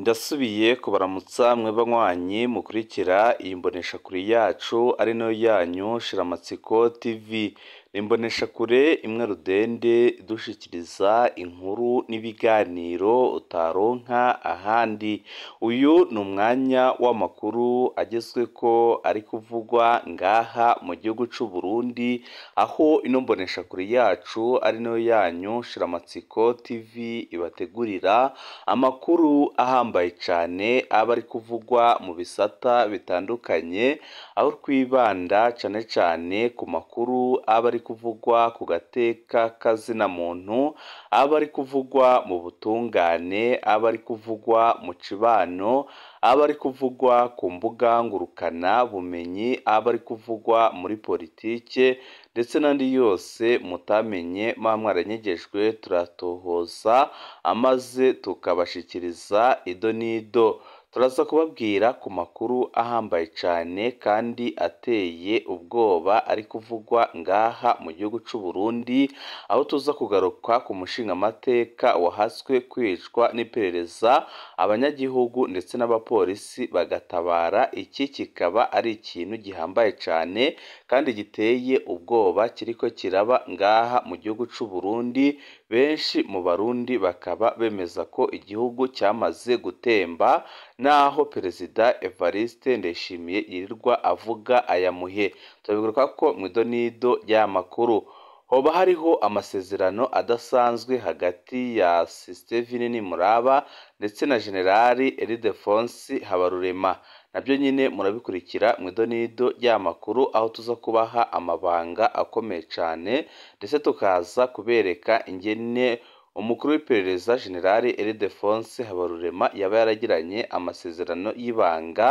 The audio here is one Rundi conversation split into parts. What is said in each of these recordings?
Ndasubiye kubaramutsa mwe banywanyi mukurikira iyi mboneshakure yacu ari nayo yanyu Shiramatsiko TV. Ni imboneshakure imwe rudende idushikiriza inkuru n'ibiganiro utaronka ahandi. Uyu ni umwanya w'amakuru agezweko ari kuvugwa ngaha mu gihugu c'u Burundi, aho ino mboneshakure yacu ari nayo yanyu Shiramatsiko TV ibategurira amakuru ahambaye cyane aba ari kuvugwa mu bisata bitandukanye, aho twibanda cyane cyane ku makuru aba ari kuvugwa ku gateka kazina muntu, aba ari kuvugwa mu butungane, aba ari kuvugwa mu cibano, aba ari kuvugwa ku mbuga ngurukana bumenyi, aba ari kuvugwa muri politike ndetse n'andi yose mutamenye mwaranyegejwe turatohoza amaze tukabashikiriza ido nido. Turaza kubabwira ku makuru ahambaye cyane kandi ateye ubwoba ari kuvugwa ngaha mu gihugu c'u Burundi, aho tuza kugaruka ku mushingamateka wahaswe kwicwa n'iperereza, abanyagihugu ndetse n'abapolisi bagatabara. Iki kikaba ari ikintu gihambaye cyane kandi giteye ubwoba kiriko kiraba ngaha mu gihugu c'u Burundi. Benshi mu barundi bakaba bemeza ko igihugu cyamaze gutemba, naho Perezida Evariste Ndayishimiye yirirwa avuga ayamuhe. Turabigaruka ko mu idonido y'amakuru hoba hariho amasezerano adasanzwe hagati ya Sixte Muraba ndetse na Generali Ildefonsi Habarurema. Nabyo nyine murabikurikira mu idonido y'amakuru, aho tuza kubaha amabanga akomeye cyane ndetse tukaza kubereka ingene umukuru w'iperereza Generali Ildefonsi Habarurema yaba yaragiranye amasezerano y'ibanga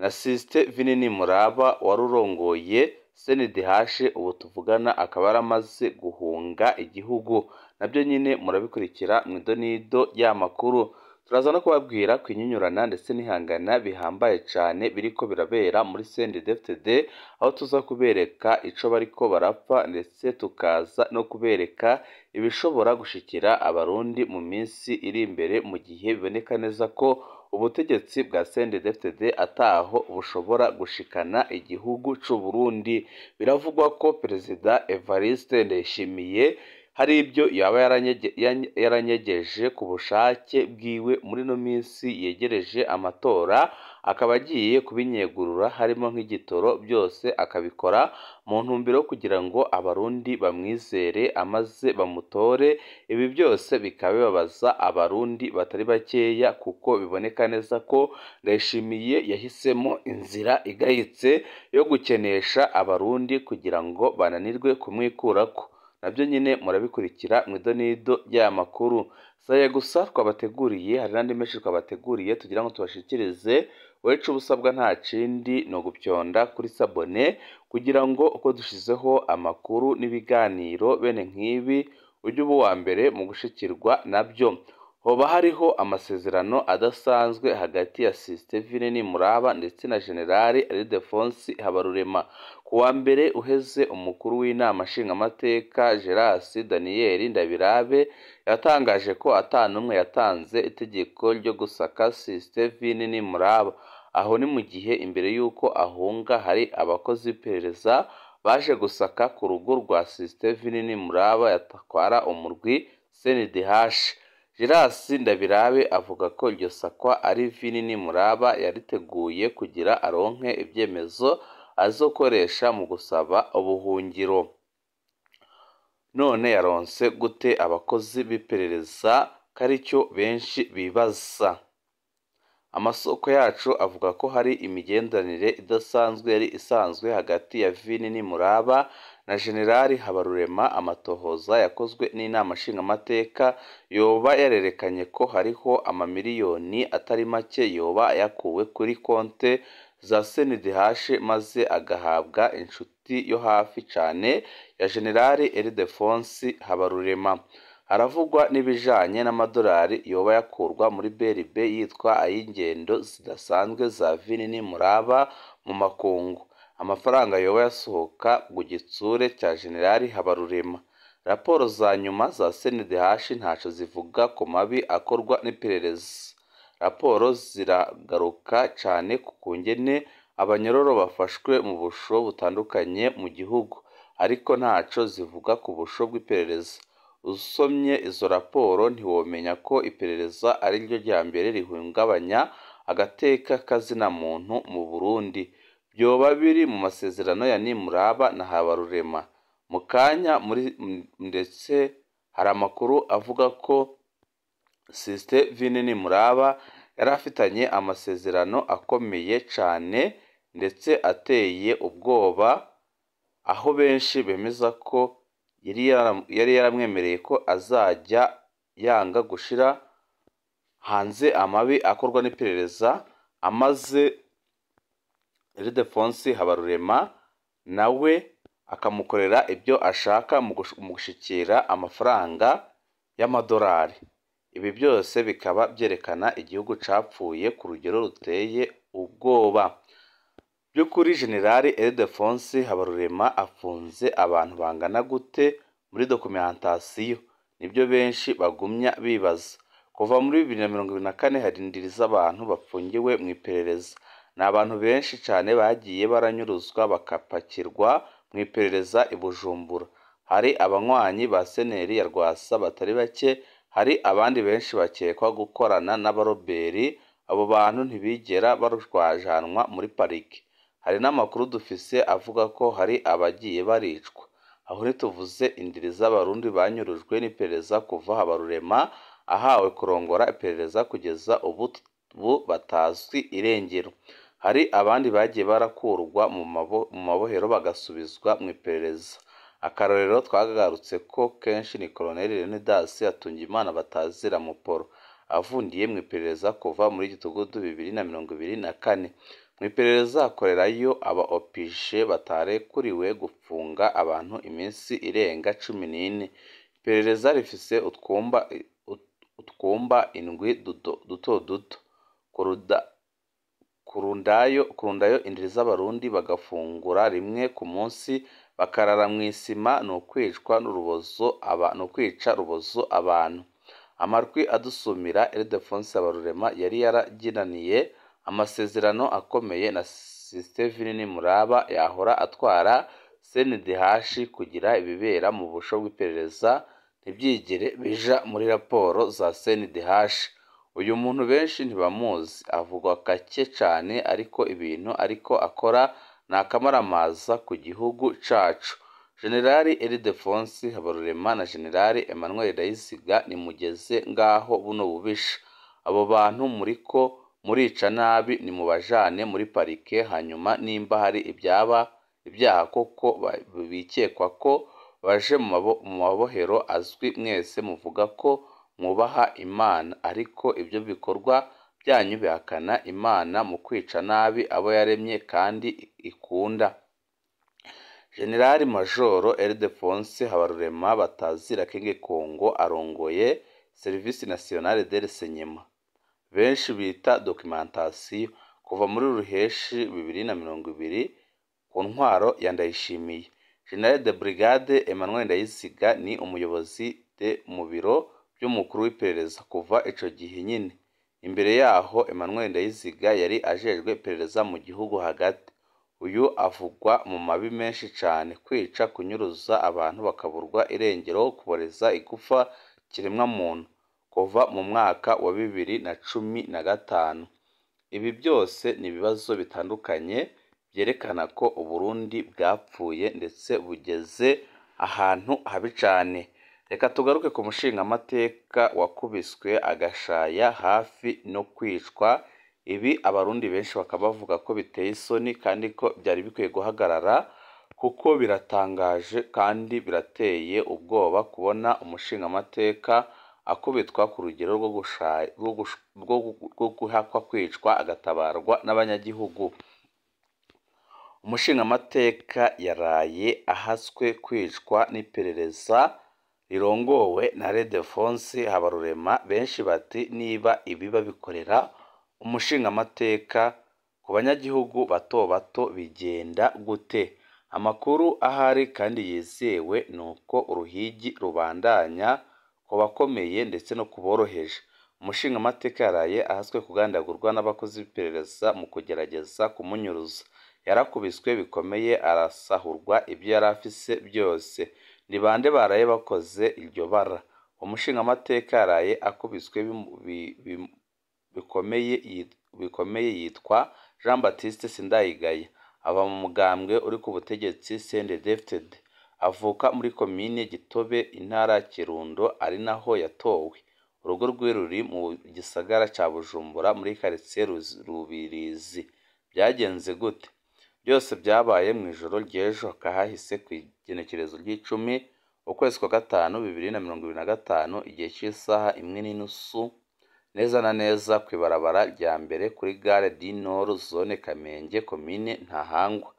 na Sixte Muraba warurongoye CNDH. Ubu tuvugana akaba yaramaze guhunga igihugu. Nabyo nyine murabikurikira mu idonido y'amakuru. Turaza no kubabwira kwinyunyurana ndetse n'ihangana bihambaye cyane biriko birabera muri CNDD-FDD, aho tuza kubereka ico bariko barapfa ndetse tukaza no kubereka ibishobora gushikira abarundi mu minsi iri imbere, mu gihe biboneka neza ko ubutegetsi bwa CNDD-FDD ataho bushobora gushikana igihugu c'u Burundi. Biravugwa ko Perezida Evariste Ndayishimiye hari ibyo yaba yaranyegeje ku bushake bwiwe muri no minsi yegereje amatora, akaba agiye kubinyegurura harimo nk'igitoro, byose akabikora mu ntumbero kugira ngo abarundi bamwizere amaze bamutore. Ibi byose bikaba bibabaza abarundi batari bakeya, kuko biboneka neza ko Ndayishimiye yahisemo inzira igayitse yo gukenesha abarundi kugira ngo bananirwe kumwikurako. Nabyo nyine murabikurikira mu idonido y'amakuru. Saya gusa twabateguriye, hari n'andi menshi twabateguriye tugira ngo tubashikirize. Wowe ico ubusabwa nta kindi no gupyonda kuri sabone, kugira ngo uko dushizeho amakuru n'ibiganiro bene nk'ibi ujye uba uwa mbere mu gushikirwa nabyo. Hoba hariho amasezerano adasanzwe hagati ya Sixte Muraba ndetse na Generali Ildefonsi Habarurema. Kuwa mbere uheze umukuru w'inama nshingamateka Gerasi Daniel Ndabirabe yatangaje ko atanumwe yatanze itegeko ryo gusaka Sixte Muraba. Aho ni mu gihe imbere y'uko ahunga hari abakozi b'iperereza baje gusaka ku rugo rwa Sixte Muraba yatwara umurwi CNDH. Gerasi Ndabirabe avuga ko iryo sakwa ari Muraba yariteguye kugira aronke ibyemezo azokoresha mu gusaba ubuhungiro. None yaronse gute abakozi b'iperereza? Karicyo benshi bibaza. Amasoko yacu avuga ko hari imigenderanire idasanzwe yari isanzwe hagati ya Muraba na Generali Habarurema. Amatohoza yakozwe n'inama nshingamateka yoba yarerekanye ko hariho amamiliyoni atari make yoba yakuwe kuri konte za CNDH maze agahabwa inshuti yo hafi cyane ya Generali Ildefonsi Habarurema. Haravugwa n'ibijanye n'amadolari yoba yakurwa muri BRB yitwa ay'ingendo zidasanzwe za Muraba mu makungu. Amafaranga yoba yasohoka ku gitsure cya Generali Habarurema. Raporo za nyuma za CNDH ntaco zivuga ku mabi akorwa n'iperereza. raporo ziragaruka cyane ku kungene abanyororo bafashwe mu busho butandukanye mu gihugu, ariko ntaco zivuga ku busho bw'iperereza. Usomye izo raporo ntiwomenya ko iperereza ari ryo rya mbere rihungabanya agateka kazina muntu mu Burundi. Vyoba biri mu masezerano ya Nimuraba na Habarurema. Mu kanya ndetse hari amakuru avuga ko Sixte Vinyini Nimuraba yari afitanye amasezerano akomeye cane ndetse ateye ubwoba, aho benshi bemeza ko yari yaramwemereye ko azajya yanga gushira hanze amabi akorwa n'iperereza, amaze Ildefonsi Habarurema nawe akamukorera ibyo ashaka mu gushikira amafaranga y'amadolari. Ibi byose bikaba byerekana igihugu capfuye ku rugero ruteye ubwoba. By'ukuri Generali Ildefonsi Habarurema afunze abantu bangana gute muri dokumentasiyo? Nibyo benshi bagumya bibaza. Kuva muri 2024 hari indiri z'abantu bafungiwe mu iperereza. Ni abantu benshi cyane bagiye baranyuruzwa bakapakirwa mu iperereza i Bujumbura. Hari abanywanyi ba seneri ya Rwasa batari bake, hari abandi benshi bakekwa gukorana n'abaroberi. Abo bantu ntibigera barujwajanwa muri pariki. Hari n'amakuru dufise avuga ko hari abagiye baricwa. Aho ntituvuze indiri z'abarundi banyurujwe n'iperereza kuva Habarurema ahawe kurongora iperereza kugeza ubu batazwi irengero. Hari abandi bagiye barakurwa mu mabohero bagasubizwa mu iperereza. Akarorero twagarutse ko kenshi ni Colonel Leonidas Hatungimana batazira Muporo, avundiye mu iperereza kuva muri Gitugudu 2024. Mu iperereza akorerayo aba OPG batarekuriwe gufunga abantu iminsi irenga 14. Iperereza rifise utwumba indwi duto kurundayo indiri z'abarundi bagafungura rimwe ku munsi, bakarara mu isima, n'ukwicwa n'urubozo n'ukwica rubozo abantu. Amarwi adusumira Ildefonsi Habarurema yari yaraginaniye amasezerano akomeye na Sixte Vinyini Nimuraba yahora atwara CNDH kugira ibibera mu busho bw'iperereza ntibyigere bija muri raporo za CNDH. Uyu muntu benshi ntibamuzi, avugwa kake cyane, ariko ibintu ariko akora ni akamaramaza ku gihugu cacu. Generali Ildefonsi Habarurema na Generali Emmanuel Ndayiziga nimugeze ngaho buno bubisha. Abo bantu muriko murica nabi nimubajane muri parike, hanyuma nimba hari ibyaha koko bikekwa ko baje mu mabohero azwi, mwese muvuga ko mwubaha Imana, ariko ibyo bikorwa byanyu bihakana Imana mu kwica nabi abo yaremye kandi ikunda. Generali Majoro Ildefonsi Habarurema batazira King Kongo arongoye Service Nationale de Renseignement, benshi bita documentation, kuva muri Ruheshi 2020 ku ntwaro ya Ndayishimiye. General de Brigade Emmanuel Ndayiziga ni umuyobozi mu biro by'umukuru w'iperereza kuva ico gihe nyine. Imbere yaho Emmanuel Ndayiziga yari ajejwe iperereza mu gihugu hagati. Uyu avugwa mu mabi menshi cyane: kwica, kunyuruza abantu bakaburwa irengero, kuboreza igufa kiremwa muntu, kuva mu mwaka wa 2015. Ibi byose ni ibibazo bitandukanye byerekana ko Uburundi bwapfuye ndetse bugeze ahantu habi cyane. Reka tugaruke ku mushingamateka wakubiswe agashaya hafi no kwicwa. Ibi abarundi benshi bakaba bavuga ko biteye isoni kandi ko byari bikwiye guhagarara, kuko biratangaje kandi birateye ubwoba kubona umushingamateka akubitwa ku rugero rwo guhakwa kwicwa agatabarwa n'abanyagihugu. Umushingamateka yaraye ahaswe kwicwa n'iperereza rirongowe na Ildefonsi Habarurema. Benshi bati niba ibi babikorera umushingamateka, ku banyagihugu bato bato bigenda gute? Amakuru ahari kandi yizewe nuko uruhigi rubandanya ku bakomeye ndetse no kuboroheje. umushingamateka yaraye ahaswe kugandagurwa n'abakozi b'iperereza mu kugerageza kumunyuruza. Yarakubiswe bikomeye arasahurwa ibyo yari afise byose. Ni bande baraye bakoze iryo bara? Umushingamateka yaraye akubiswe bikomeye yitwa Jean Baptiste Sindayigaya, aba mu mugambwe uri ku butegetsi CNDD-FDD. Avuka muri komine Gitobe, intara ya Kirundo, ari naho yatowe. Urugo rwe ruri mu gisagara ca Bujumbura muri quartier Rubirizi. Byagenze gute? Byose byabaye mu ijoro ry'ejo kahahise ku igenekerezo ry'icumi ukwezi kwa gatanu 2025 igihe cy'isaha 1:30 neza na neza kwibarabara rya mbere kuri gare du Nord zone Kamenge komine Ntahangwa.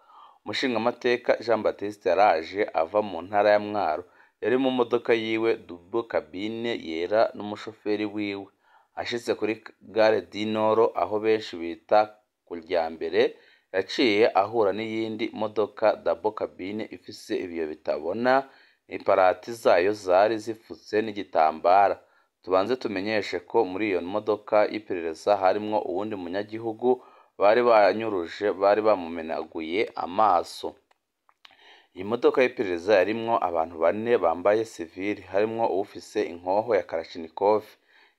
Umushingamateka Jean Baptiste yaraje ava mu ntara ya Mwaro, yari mu modoka yiwe double cabine yera n'umushoferi wiwe. Ashitse kuri gare du Nord aho benshi bita kurya mbere, yaciye ahura n'iyindi modoka double cabine ifise ibiyo bitabona, imparati zayo zari zifutse n'igitambara. Tubanze tumenyeshe ko muri iyo modoka y'iperereza harimwo uwundi munyagihugu bari banyuruje, bari bamumenaguye amaso. Iyi modoka y'iperereza yarimwo abantu 4 bambaye civil, harimwo ufise inkoho ya Kalashnikov.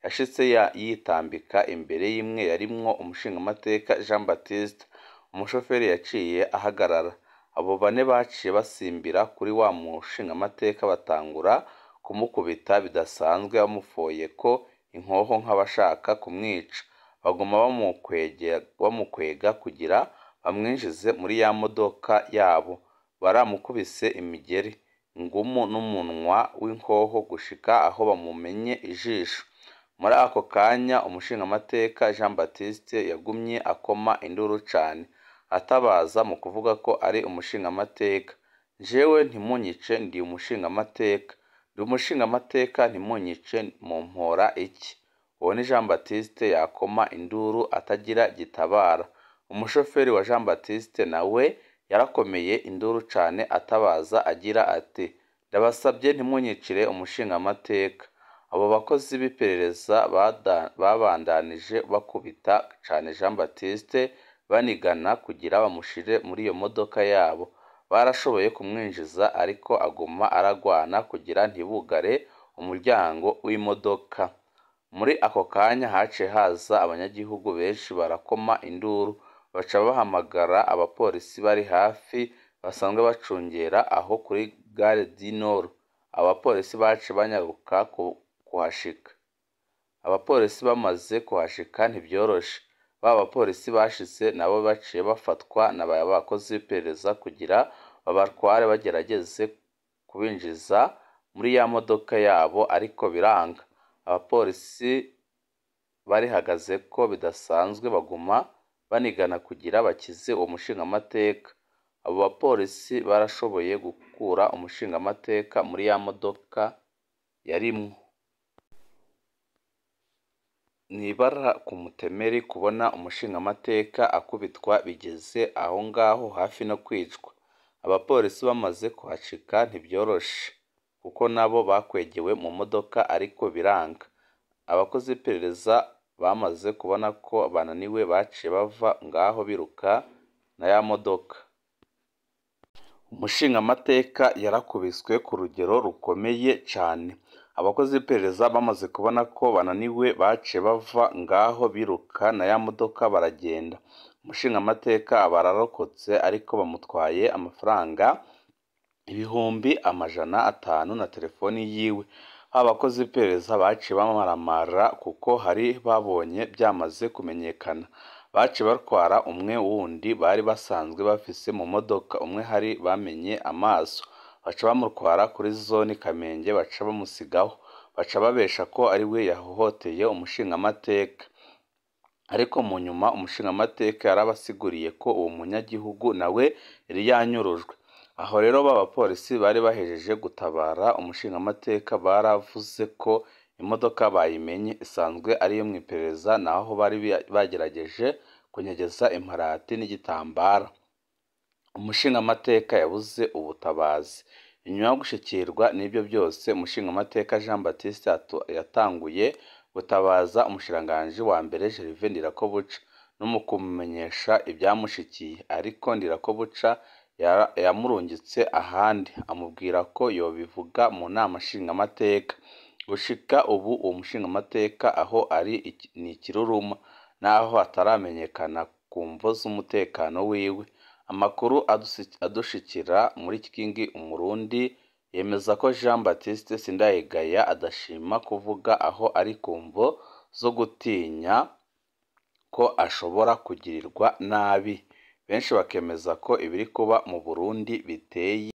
Yashitse yitambika imbere y'imwe yarimwo umushingamateka Jean Baptiste. Umushoferi yaciye ahagarara. Abo 4 baciye basimbira kuri wa mushingamateka batangura kumukubita bidasanzwe, bamufoye ko inkoho nk'abashaka kumwica. Bagoma bamukwega kugira bamwinjize muri ya modoka yabo. Baramukubise imigeri, ingumu n'umunwa w'inkoho gushika aho bamumenye ijisho. Muri ako kanya umushingamateka Jean Baptiste yagumye akoma induru cane, atabaza mu kuvuga ko ari umushingamateka. Jewe ntimunyice, ndi umushingamateka. Ndi umushingamateka, ntimunyice, mumpora iki? Uwo ni Jean Baptiste yakoma induru atagira gitabara. Umushoferi wa Jean Baptiste nawe yarakomeye induru cane atabaza agira ati, ndabasabye ntimunyicire umushingamateka. Abo bakozi b'iperereza babandanije bakubita cane Jean Baptiste banigana kugira bamushire muri iyo modoka yabo. Barashoboye kumwinjiza ariko aguma aragwana kugira ntibugare umuryango w'imodoka. Muri ako kanya haciye haza abanyagihugu benshi barakoma induru, baca bahamagara abapolisi bari hafi basanzwe bacungera aho kuri gare du Nord. Abapolisi baciye banyaruka kuhashika. Abapolisi bamaze kuhashika ntibyoroshe. Bapolisi bashitse nabo baciye bafatwa n'abakozi b'iperereza kugira babatware bagerageze kubinjiza muri ya modoka yabo, ariko biranga. Abapolisi barihagaze ko bidasanzwe, baguma banigana kugira bakize uwo mushingamateka. Abo bapolisi barashoboye gukura umushingamateka muri ya modoka yarimwo. Nibara ku mutemeri kubona umushingamateka akubitwa bigeze aho ngaho hafi no kwicwa. Abapolisi bamaze kuhashika ntibyoroshe kuko nabo bakwegewe mu modoka, ariko biranga. Abakozi b'iperereza bamaze kubona ko bananiwe baciye bava ngaho biruka na ya modoka. Umushingamateka yarakubiswe ku rugero rukomeye cane. Abakozi b'iperereza bamaze kubona ko bananiwe baciye bava ngaho biruka na ya modoka baragenda. Umushingamateka bararokotse ariko bamutwaye amafaranga 500 na telefoni yiwe. Abakozi b'iperereza baciye bamaramara kuko hari babonye byamaze kumenyekana. Baciye batwara umwe wundi bari basanzwe bafise mu modoka, umwe hari bamenye amaso. Baca bamutwara kuri zone Kamenge, baca bamusigaho. Baca babesha ko ari we yahohoteye umushingamateka. Ariko mu nyuma umushingamateka yarabasiguriye ko uwo munyagihugu nawe yari yanyurujwe. Aho rero b'abapolisi bari bahejeje gutabara umushingamateka baravuze ko imodoka bayimenye isanzwe ari yo mu iperereza, naho bari bagerageje kunyegeza imparati n'igitambara. Umushingamateka yabuze ubutabazi. Inyuma yo gushikirwa n'ibyo byose, umushingamateka Jean Baptiste yatanguye gutabaza umushikiranganji wa mbere Gervais Ndirakobuca no mu kumumenyesha ibyamushikiye, ariko Ndirakobuca yamurungitse ahandi amubwira ko yobivuga mu nama nshingamateka. Gushika ubu uwo mushingamateka aho ari ni ikiruruma, naho hataramenyekana ku mvo z'umutekano wiwe. Amakuru adushikira muri Kigingi Umurundi yemeza ko Jean Baptiste Sindayigaya adashima kuvuga aho ari ku mvo zo gutinya ko ashobora kugirirwa nabi. Benshi bakemeza ko ibiri kuba mu Burundi biteye